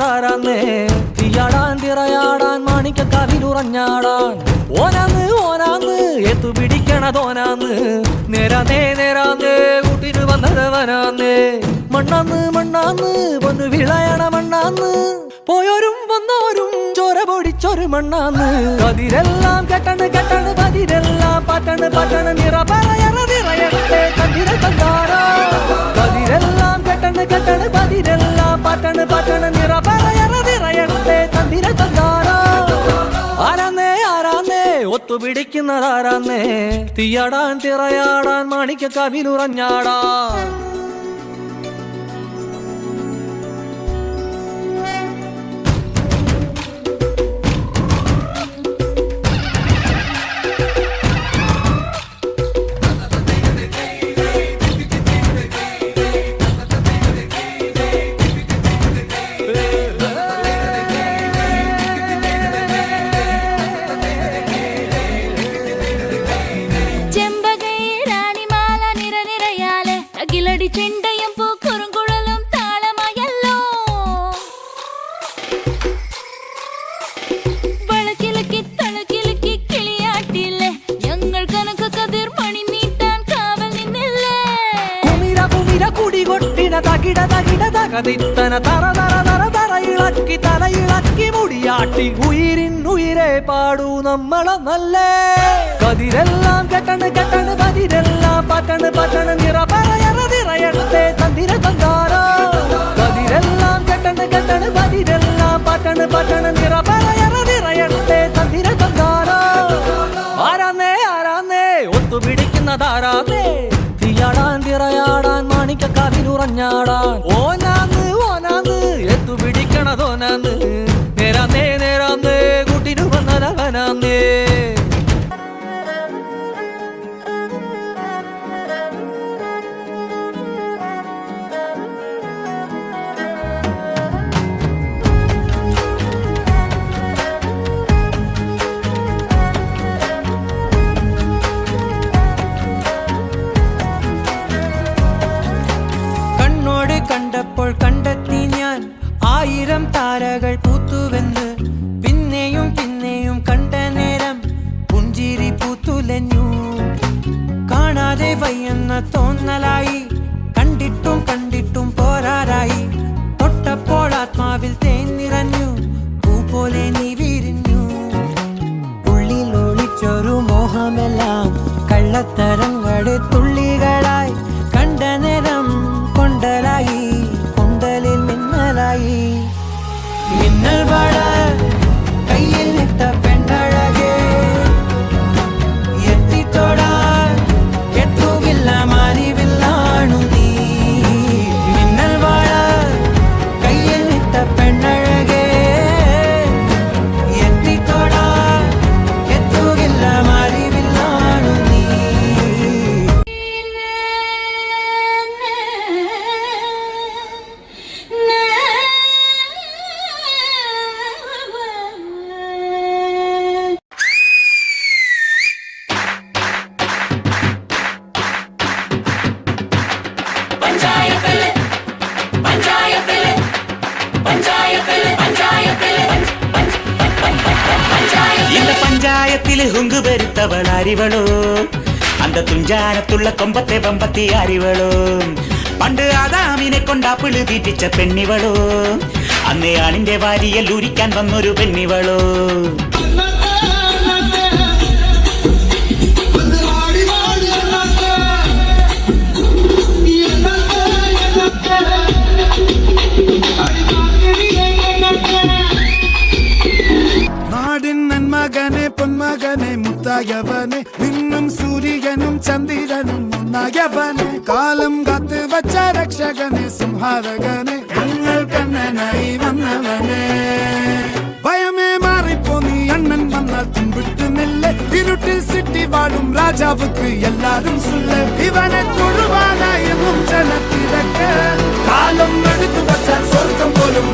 പിടിക്കുന്നതാരാന്നേ തീയാടാൻ തിറയാടാൻ മാണിക്കക്കാവിലുറഞ്ഞാടാൻ ഓനാന്ന് ഓനാന്ന് എത്തു പിടിക്കണതോനാന്ന് നേരാന്നേ നേരാന്നേ കൂട്ടിന് വന്നതവനാന്നേ മണ്ണാന്ന് മണ്ണാന്ന് പൊന്നു വിളയണ മണ്ണാന്ന് പോയോരും വന്നോരും ചോര പൊടിച്ചൊരു മണ്ണാന്ന് കതിരെല്ലാം കെട്ടണ് കെട്ടണ് പതിരെല്ലാം പാറ്റണ് പാറ്റണ് നിറ പറയറ നിറയട്ടെ കതിര കണ്ടാരോ കതിരെല്ലാം കെട്ടണ് കെട്ടണ് പതിരെല്ലാം പാറ്റണ് പാറ്റണ് നിറ പറയറ നിറയട്ടെ കതിര കണ്ടാരോ ആരാന്നേ ആരാന്നേ ഒത്തുപിടിക്കുന്നതാരാന്നേ തീയാടാൻ തിറയാടാൻ മാണിക്കക്കാവിലുറഞ്ഞാടാൻ ചെണ്ടയും പൂക്കുറുങ്കുഴലും താളമായല്ലോ വളക്കിലക്കി തളക്കിലക്കി കിളിയാട്ടില്ലേ ഞങ്ങൾ കനക കതിർ മണി നീട്ടാൻ കാവൽ നിന്നില്ലേ കുമിര കുമിര കുടി കൊട്ടിന തകിട തകിട തകതിത്തന തറ തറ തറ തറ ഇളക്കി തല ഇളക്കി മുടിയാട്ടി ഉയിരിൻ ഉയിരെ പാടൂ നമ്മളെ നല്ലേ കതിരെല്ലാം കെട്ടണ് കെട്ടണ് പതിരെല്ലാം പാറ്റണ് പാറ്റണ് നിറ പറയറ നിറയട്ടെ തന്തിര തന്താരോ കതിരെല്ലാം കെട്ടണ് കെട്ടണ് പതിരെല്ലാം പാറ്റണ് പാറ്റണ് നിറ പറയറ നിറയട്ടെ തന്തിര തന്താരോ ആരാന്നേ ആരാന്നേ ഒത്തുപിടിക്കുന്നതാരാന്നേ തീയാടാൻ തിറയാടാൻ മാണിക്കക്കാവിലുറഞ്ഞാടാൻ ഓനാന്ന് ഓനാന്ന് എത്തുപിടിക്കണതോനാന്ന് നേരാന്നേ നേരാന്നേ കൂട്ടിനു വന്നതവനാന്നേ കണ്ടപ്പോൾ കണ്ടെത്തി ഞാൻ 1000 താരകൾ പൂത്തുവെന്ന് പിന്നെയും പിന്നെയും കണ്ട നേരം പുഞ്ചിരി പൂത്തുലഞ്ഞു കാണാതെ വയ്യെന്ന തോന്നലായി കണ്ടിട്ടും കണ്ടിട്ടും പോരാറായി തൊട്ടപ്പോൾ ആത്മാവിൽ തേൻ നിറഞ്ഞു പൂ പോലെ നീ വിരിഞ്ഞു ഉള്ളിൽ ഒളിച്ചൊരു മോഹമെല്ലാം കള്ളത്തരങ്ങളുടെ തുള്ളികളായി കണ്ട നേരം കൊണ്ടലായി കൊണ്ടലിൽ മിന്നലായി മിന്നൽ വാഴ കയ്യിൽ ഇട്ട പെണ്ണഴകേ എത്തിത്തോടാൻ എത്തുകില്ല മാറിവില്ലാണു നീ മിന്നൽ വാഴ കയ്യിൽ ഇട്ട പെണ്ണഴകേ എത്തിത്തോടാൻ എത്തുകില്ല മാറിവില്ലാണു നീ இந்த பஞ்சாயத்தில் ஹுங்கு பெருத்தவள் அறிவளோ அந்த துஞ்சானத்துள்ள கொம்பத்தை வம்பத்தி அறிவளோ പണ്ട് ആദാമിനെ കൊണ്ടാപ്പിള് തീറ്റിച്ച പെണ്ണിവളോ അന്നേ ആണിന്റെ വാരിയൽ ഉരിക്കാൻ വന്നൊരു പെണ്ണിവളോ നാടിൻ നന്മകനെ പൊന്മകനെ മുത്തായവനെ നിന്നും സൂര്യനും ചന്ദ്രനും ഒന്നായവനെ കാലം കാത്ത് വച്ച രക്ഷകനെ സംഹാരകനെ ഞങ്ങൾ കണ്ണനായി വന്നവനെ ഭയമേ മാറിപ്പോ നീ അണ്ണൻ വന്നാൽ തുമ്പിട്ടുന്നില്ല ഇരുട്ടിൽ സിറ്റി വാഴും രാജാവുക്ക് എല്ലാരും സുല്ല ഇവനെ തൊഴുവാനായും ജനത്തിരക്ക് കാലം എടുത്തു വച്ചാൽ സ്വർഗം പോലും